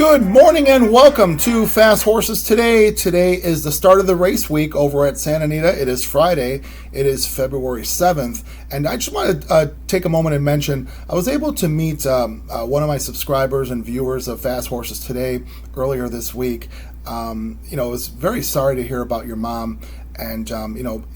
Good morning and welcome to Fast Horses Today. Today is the start of the race week over at Santa Anita. It is Friday. It is February 7th. And I just want to take a moment and mention, I was able to meet one of my subscribers and viewers of Fast Horses Today earlier this week. I was very sorry to hear about your mom. And,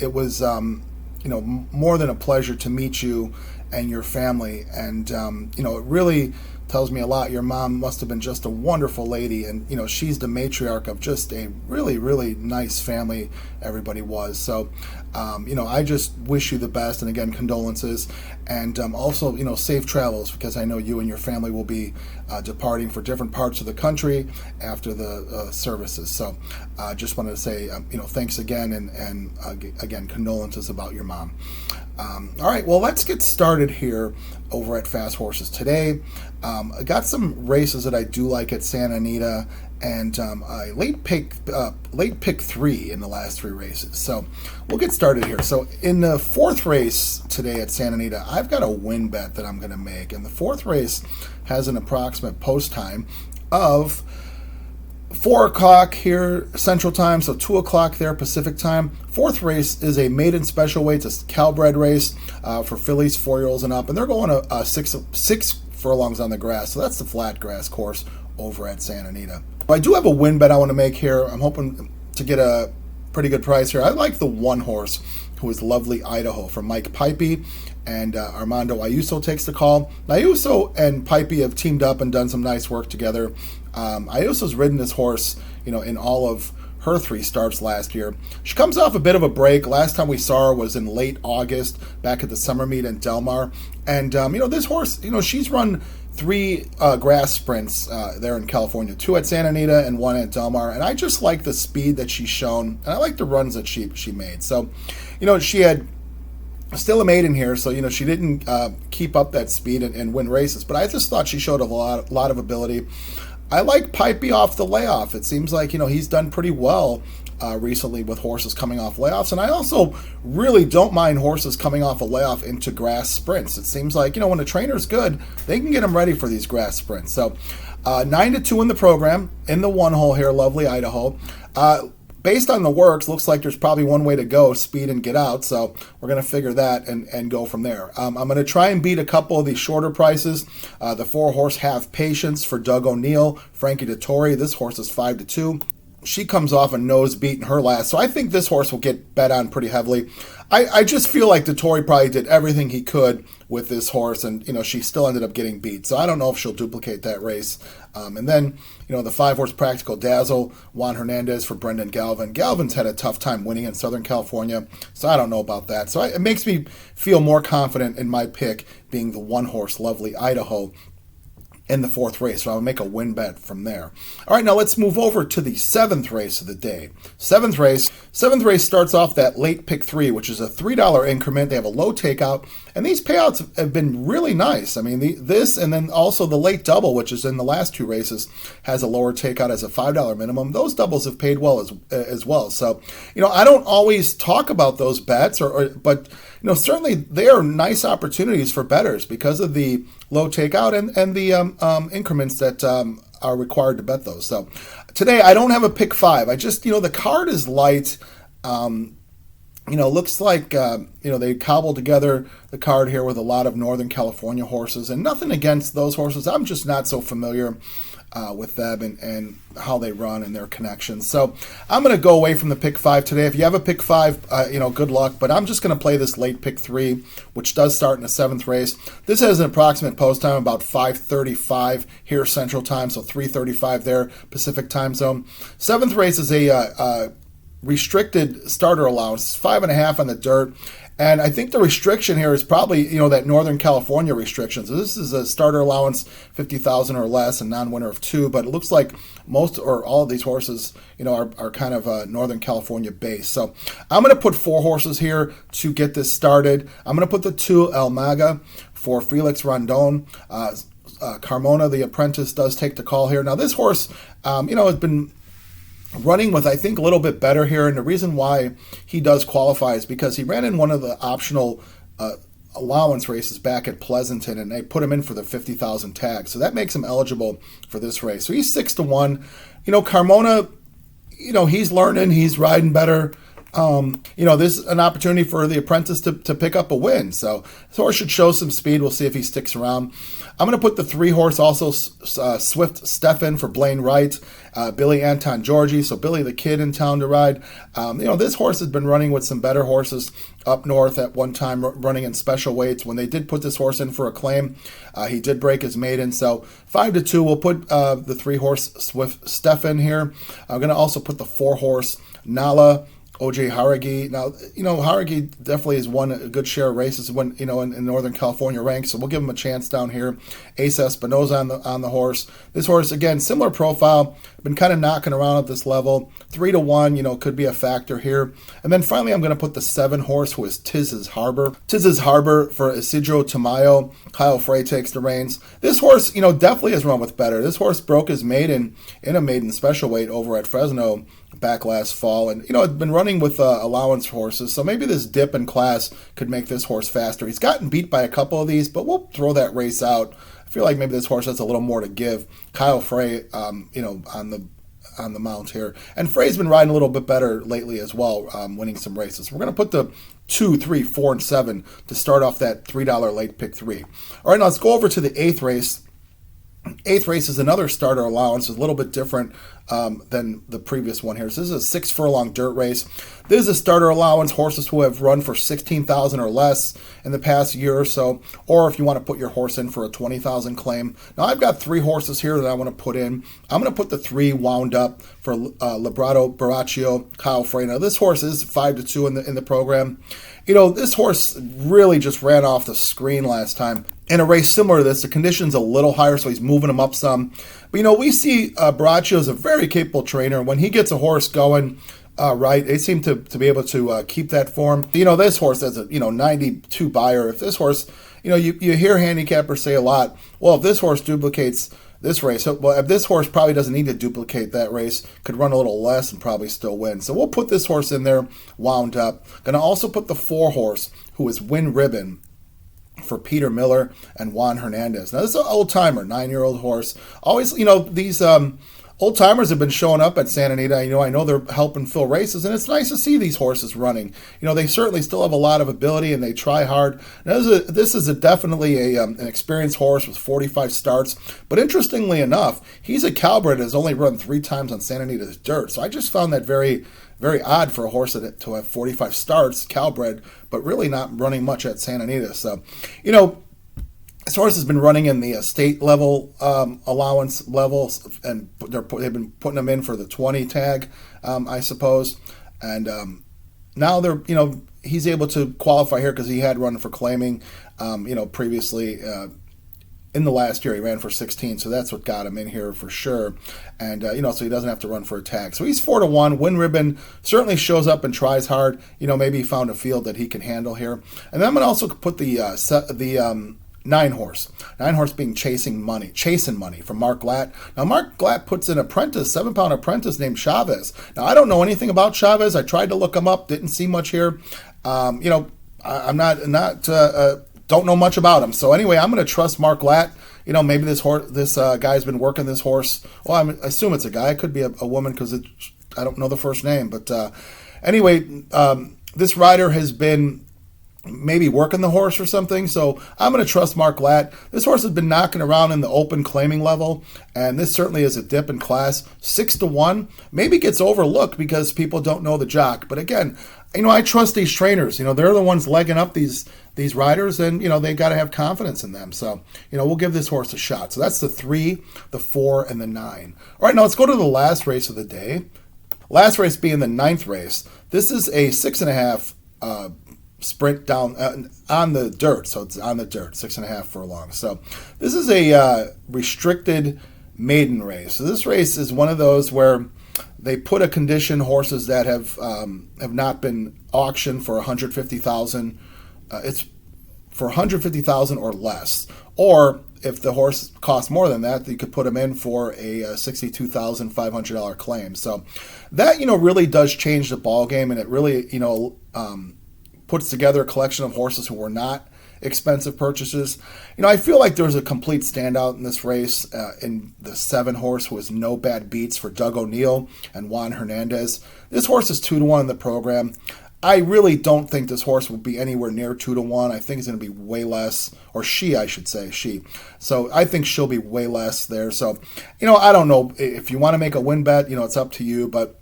it was, more than a pleasure to meet you and your family. And, it really tells me a lot. Your mom must have been just a wonderful lady, and she's the matriarch of just a really, really nice family everybody was. So I just wish you the best, and again, condolences, and also safe travels, because I know you and your family will be departing for different parts of the country after the services. So just wanted to say thanks again, and again, condolences about your mom. All right, well, let's get started here over at Fast Horses Today. I got some races that I do like at Santa Anita, and I late pick 3 in the last 3 races. So we'll get started here. So in the 4th race today at Santa Anita, I've got a win bet that I'm going to make, and the 4th race has an approximate post time of 4 o'clock here Central Time, so 2 o'clock there Pacific Time. 4th race is a maiden special weight. It's a Calbred race for fillies 4-year-olds and up, and they're going to 6 furlongs on the grass. So that's the flat grass course over at Santa Anita. I do have a win bet I want to make here. I'm hoping to get a pretty good price here. I like the 1 horse, who is Lovely Idaho, from Mike Pipey, and Armando Ayuso takes the call. Now, Ayuso and Pipey have teamed up and done some nice work together. Ayuso's ridden this horse, in all of her 3 starts last year. She comes off a bit of a break. Last time we saw her was in late August, back at the summer meet in Del Mar. And, this horse, she's run 3 grass sprints there in California, 2 at Santa Anita and 1 at Del Mar. And I just like the speed that she's shown, and I like the runs that she made. So, she had still a maiden here, so she didn't keep up that speed and win races. But I just thought she showed a lot of ability. I like Pipey off the layoff. It seems like he's done pretty well recently with horses coming off layoffs, and I also really don't mind horses coming off a layoff into grass sprints. It seems like when a trainer's good, they can get them ready for these grass sprints. So 9-2 in the program in the 1 hole here, Lovely Idaho. Based on the works, looks like there's probably one way to go, speed and get out. So we're going to figure that and go from there. I'm going to try and beat a couple of these shorter prices. The 4 horse Have Patience for Doug O'Neill, Frankie Dettori. This horse is 5-2. She comes off a nose beat in her last, so I think this horse will get bet on pretty heavily. I just feel like Dettori probably did everything he could with this horse, and she still ended up getting beat. So I don't know if she'll duplicate that race. And then the 5 horse Practical Dazzle, Juan Hernandez for Brendan Galvin. Galvin's had a tough time winning in Southern California, so I don't know about that. So it makes me feel more confident in my pick being the 1 horse Lovely Idaho in the 4th race, so I'll make a win bet from there. All right, now let's move over to the 7th race of the day. 7th race starts off that late pick 3, which is a $3 increment. They have a low takeout, and these payouts have been really nice. I mean, this and then also the late double, which is in the last 2 races, has a lower takeout as a $5 minimum. Those doubles have paid well as well. So, I don't always talk about those bets, but certainly they are nice opportunities for bettors because of the low takeout and the increments that are required to bet those. So today I don't have a pick 5. I just, the card is light. Looks like, they cobbled together the card here with a lot of Northern California horses, and nothing against those horses. I'm just not so familiar with them and how they run and their connections. So I'm going to go away from the pick 5 today. If you have a pick 5, good luck, but I'm just going to play this late pick 3, which does start in the 7th race. This has an approximate post time about 5:35 here Central Time, so 3:35 there Pacific Time Zone. 7th race is a restricted starter allowance, 5.5 on the dirt. And I think the restriction here is probably, that Northern California restriction. So this is a starter allowance, 50,000 or less, and non-winner of 2. But it looks like most or all of these horses, are kind of Northern California based. So I'm going to put 4 horses here to get this started. I'm going to put the 2 El Maga for Felix Rondon. Carmona, the apprentice, does take the call here. Now this horse, has been running with, I think, a little bit better here, and the reason why he does qualify is because he ran in one of the optional allowance races back at Pleasanton, and they put him in for the 50,000 tag. So that makes him eligible for this race. So he's 6-1. Carmona, he's learning, he's riding better. This is an opportunity for the apprentice to pick up a win. So this horse should show some speed. We'll see if he sticks around. I'm going to put the 3 horse also, Swift Stefan for Blaine Wright, Billy Anton Georgie, so Billy the Kid in town to ride. This horse has been running with some better horses up north at one time, running in special weights. When they did put this horse in for a claim, he did break his maiden. So 5-2, we'll put the 3 horse Swift Stefan here. I'm going to also put the 4 horse Nala OJ Haragi. Now, Haragi definitely has won a good share of races when, in Northern California ranks, so we'll give him a chance down here. Asa Espinoza on the horse. This horse, again, similar profile, been kind of knocking around at this level. 3-1, could be a factor here. And then finally, I'm going to put the 7 horse, who is Tiz's Harbor. Tiz's Harbor for Isidro Tamayo. Kyle Frey takes the reins. This horse, definitely has run with better. This horse broke his maiden in a maiden special weight over at Fresno back last fall, and it's been running with allowance horses, so maybe this dip in class could make this horse faster. He's gotten beat by a couple of these, but we'll throw that race out. I feel like maybe this horse has a little more to give. Kyle Frey, on the mount here, and Frey's been riding a little bit better lately as well, winning some races. We're going to put the 2, 3, 4, and 7 to start off that $3 late pick 3. All right, now let's go over to the 8th race. 8th race is another starter allowance. It's a little bit different than the previous one here. So this is a 6 furlong dirt race. This is a starter allowance, horses who have run for 16,000 or less in the past year or so, or if you want to put your horse in for a 20,000 claim. Now I've got 3 horses here that I want to put in. I'm going to put the 3 wound up for Librato Baraccio, Kyle Frey. Now this horse is 5-2 in the program. This horse really just ran off the screen last time. In a race similar to this, the condition's a little higher, so he's moving him up some. But, we see Baraccio is a very capable trainer. When he gets a horse going, right, they seem to be able to keep that form. This horse has a, 92 buyer. If this horse, you hear handicappers say a lot, well, if this horse duplicates this race, well, if this horse probably doesn't need to duplicate that race, could run a little less and probably still win. So we'll put this horse in there, wound up. Going to also put the 4 horse, who is Win Ribbon, for Peter Miller and Juan Hernandez. Now, this is an old-timer, 9-year-old horse. Always, these old-timers have been showing up at Santa Anita. I know they're helping fill races, and it's nice to see these horses running. They certainly still have a lot of ability, and they try hard. Now, this is definitely an experienced horse with 45 starts, but interestingly enough, he's a Calbred that has only run 3 times on Santa Anita's dirt. So I just found that very, very odd for a horse to have 45 starts, Calbred, but really not running much at Santa Anita. So, this horse has been running in the state level allowance levels, and they've been putting him in for the 20 tag, I suppose. And now he's able to qualify here because he had run for claiming, previously. In the last year, he ran for 16, so that's what got him in here for sure. And, so he doesn't have to run for a tag. So he's 4-1. Win Ribbon certainly shows up and tries hard. Maybe he found a field that he can handle here. And then I'm going to also put the 9 horse. 9 horse being Chasing Money from Mark Glatt. Now, Mark Glatt puts an apprentice, 7-pound apprentice named Chavez. Now, I don't know anything about Chavez. I tried to look him up, didn't see much here. I'm not don't know much about him. So anyway, I'm going to trust Mark Glatt. Maybe this guy's been working this horse. Well, I assume it's a guy. It could be a woman because I don't know the first name. But anyway, this rider has been maybe working the horse or something. So I'm going to trust Mark Glatt. This horse has been knocking around in the open claiming level, and this certainly is a dip in class. 6-1 maybe gets overlooked because people don't know the jock. But again, I trust these trainers. They're the ones legging up these riders, and they got to have confidence in them. So we'll give this horse a shot. So that's the 3, the 4, and the 9. All right, now let's go to the last race of the day. Last race being the 9th race. This is a 6.5 sprint down on the dirt. So it's on the dirt, 6.5 furlongs. So this is a restricted maiden race. So this race is one of those where they put a condition horses that have not been auctioned for 150,000. It's for 150,000 or less. Or if the horse costs more than that, you could put them in for a $62,500 claim. So that really does change the ball game, and it really puts together a collection of horses who were not expensive purchases. I feel like there's a complete standout in this race in the 7 horse who has no bad beats for Doug O'Neill and Juan Hernandez. This horse is 2-1 in the program. I really don't think this horse will be anywhere near 2-1. I think it's going to be way less, or I should say. So I think she'll be way less there. So, I don't know if you want to make a win bet, it's up to you, but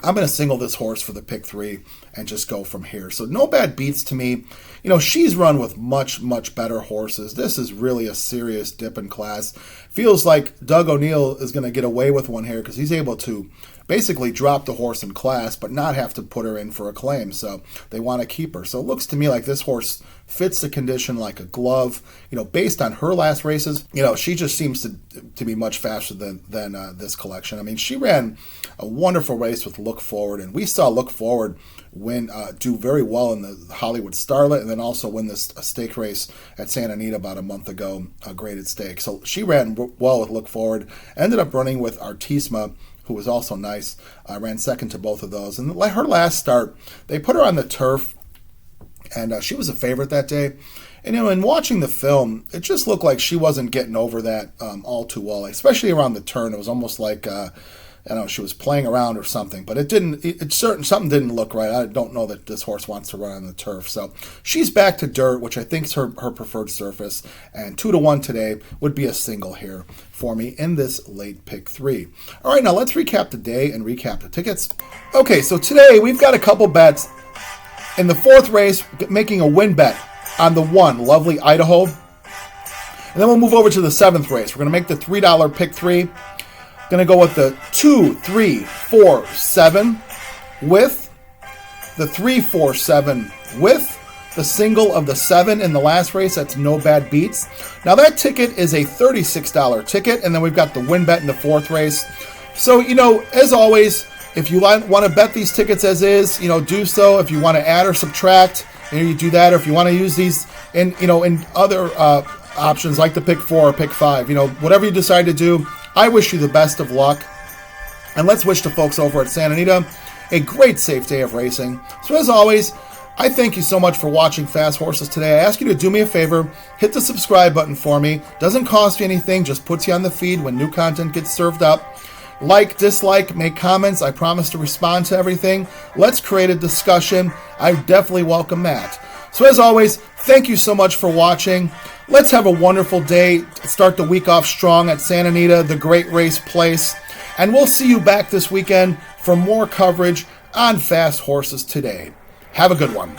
I'm going to single this horse for the pick 3 and just go from here. So no bad beats to me. She's run with much, much better horses. This is really a serious dip in class. Feels like Doug O'Neill is going to get away with one here because he's able to basically drop the horse in class but not have to put her in for a claim. So they want to keep her. So it looks to me like this horse fits the condition like a glove. Based on her last races, she just seems to be much faster than this collection. I mean, she ran a wonderful race with Look Forward, and we saw Look Forward do very well in the Hollywood Starlet, and then also win this stake race at Santa Anita about a month ago, a graded stake. So she ran well with Look Forward, ended up running with Artisma, who was also nice, ran second to both of those. And her last start, they put her on the turf, and she was a favorite that day. And, in watching the film, it just looked like she wasn't getting over that all too well, especially around the turn. It was almost like, she was playing around or something, but something didn't look right. I don't know that this horse wants to run on the turf. So she's back to dirt, which I think is her preferred surface, and 2-1 today would be a single here for me in this late pick 3. All right, now let's recap the day and recap the tickets. Okay, so today we've got a couple bets. In the 4th race, making a win bet on the 1, Lovely Idaho. And then we'll move over to the 7th race. We're going to make the $3 pick 3. Going to go with the 2, 3, 4, 7 with the 3, 4, 7 with the single of the 7 in the last race. That's no bad beats. Now that ticket is a $36 ticket, and then we've got the win bet in the 4th race. So, as always, if you want to bet these tickets as is, do so. If you want to add or subtract, you do that. Or if you want to use these in other options like the pick 4 or pick 5, whatever you decide to do, I wish you the best of luck. And let's wish the folks over at Santa Anita a great, safe day of racing. So as always, I thank you so much for watching Fast Horses today. I ask you to do me a favor, hit the subscribe button for me. Doesn't cost you anything, just puts you on the feed when new content gets served up. Like, dislike, make comments. I promise to respond to everything. Let's create a discussion. I definitely welcome that. So as always, thank you so much for watching. Let's have a wonderful day. Start the week off strong at Santa Anita, the great race place. And we'll see you back this weekend for more coverage on Fast Horses today. Have a good one.